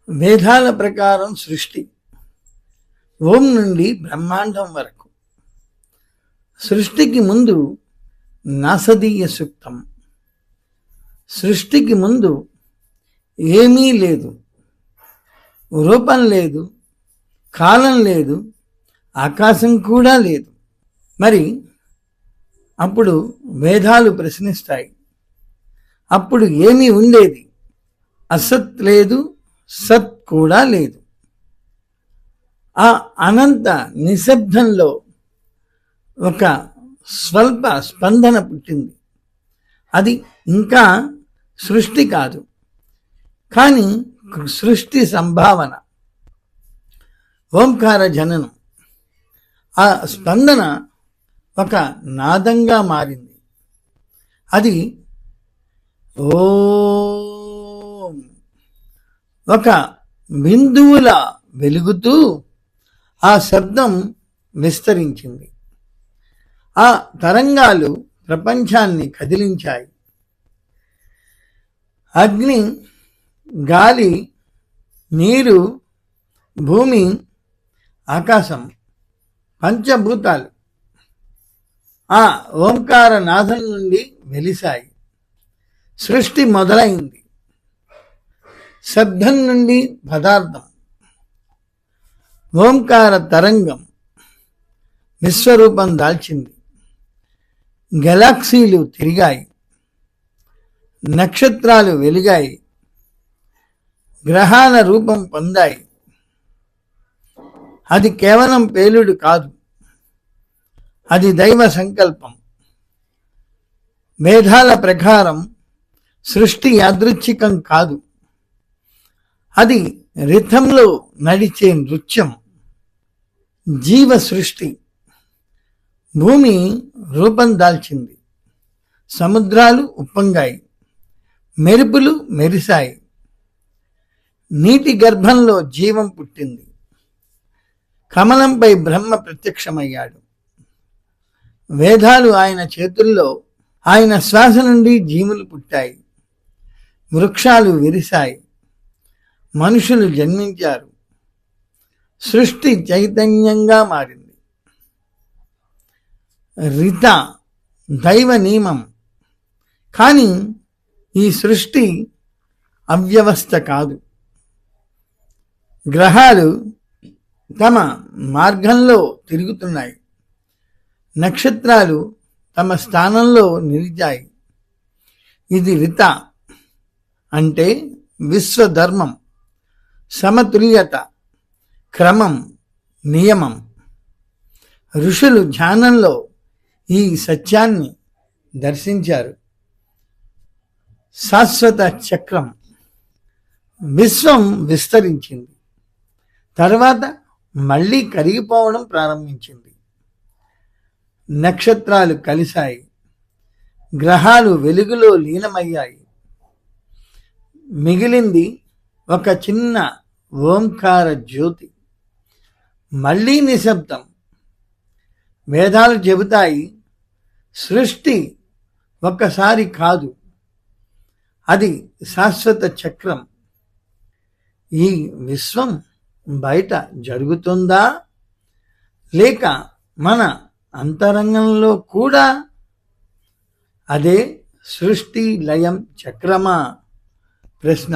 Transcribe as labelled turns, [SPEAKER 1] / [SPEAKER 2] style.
[SPEAKER 1] వేదాల ప్రకారం సృష్టి ఓం నుండి బ్రహ్మాండం వరకు. సృష్టికి ముందు నాసదీయ సూక్తం. సృష్టికి ముందు ఏమీ లేదు, రూపం లేదు, కాలం లేదు, ఆకాశం కూడా లేదు. మరి అప్పుడు వేదాలు ప్రశ్నిస్తాయి, అప్పుడు ఏమీ ఉండేది? అసత్ లేదు, సత్ కూడా లేదు. ఆ అనంత నిశ్శబ్దంలో ఒక స్వల్ప స్పందన పుట్టింది. అది ఇంకా సృష్టి కాదు, కానీ సృష్టి సంభావన, ఓంకార జననం. ఆ స్పందన ఒక నాదంగా మారింది. అది ఓం, ఒక బిందువులా వెలుగుతూ ఆ శబ్దం విస్తరించింది. ఆ తరంగాలు ప్రపంచాన్ని కదిలించాయి. అగ్ని, గాలి, నీరు, భూమి, ఆకాశం, పంచభూతాలు ఆ ఓంకార నాదం నుండి వెలిశాయి. సృష్టి మొదలైంది. శబ్దం నుండి పదార్థం, ఓంకార తరంగం విశ్వరూపం దాల్చింది. గెలాక్సీలు తిరిగాయి, నక్షత్రాలు వెలిగాయి, గ్రహాల రూపం పొందాయి. అది కేవలం పేలుడు కాదు, అది దైవ సంకల్పం. వేదాల ప్రకారం సృష్టి యాదృచ్ఛికం కాదు, అది రిథంలో నడిచే నృత్యం. జీవ సృష్టి. భూమి రూపం దాల్చింది, సముద్రాలు ఉప్పొంగాయి, మెరుపులు మెరిశాయి, నీటి గర్భంలో జీవం పుట్టింది. కమలంపై బ్రహ్మ ప్రత్యక్షమయ్యాడు. వేదాలు ఆయన చేతుల్లో, ఆయన శ్వాస నుండి జీవులు పుట్టాయి. వృక్షాలు విరిశాయి, మనుషులు జన్మించారు. సృష్టి చైతన్యంగా మారింది. రిత దైవ నియమం. కానీ ఈ సృష్టి అవ్యవస్థ కాదు. గ్రహాలు తమ మార్గంలో తిరుగుతున్నాయి, నక్షత్రాలు తమ స్థానంలో నిలిచాయి. ఇది రిత అంటే విశ్వధర్మం, సమతుల్యత, క్రమం, నియమం. ఋషులు ధ్యానంలో ఈ సత్యాన్ని దర్శించారు. శాశ్వత చక్రం. విశ్వం విస్తరించింది, తర్వాత మళ్ళీ కరిగిపోవడం ప్రారంభించింది. నక్షత్రాలు కలిశాయి, గ్రహాలు వెలుగులో లీనమయ్యాయి. మిగిలింది ఒక చిన్న ఓంకార జ్యోతి. మళ్ళీ నిశ్శబ్దం. వేదాలు చెబుతాయి, సృష్టి ఒక్కసారి కాదు, అది శాశ్వత చక్రం. ఈ విశ్వం బయట జరుగుతుందా, లేక మన అంతరంగంలో కూడా? అదే సృష్టి లయం చక్రమా? ప్రశ్న.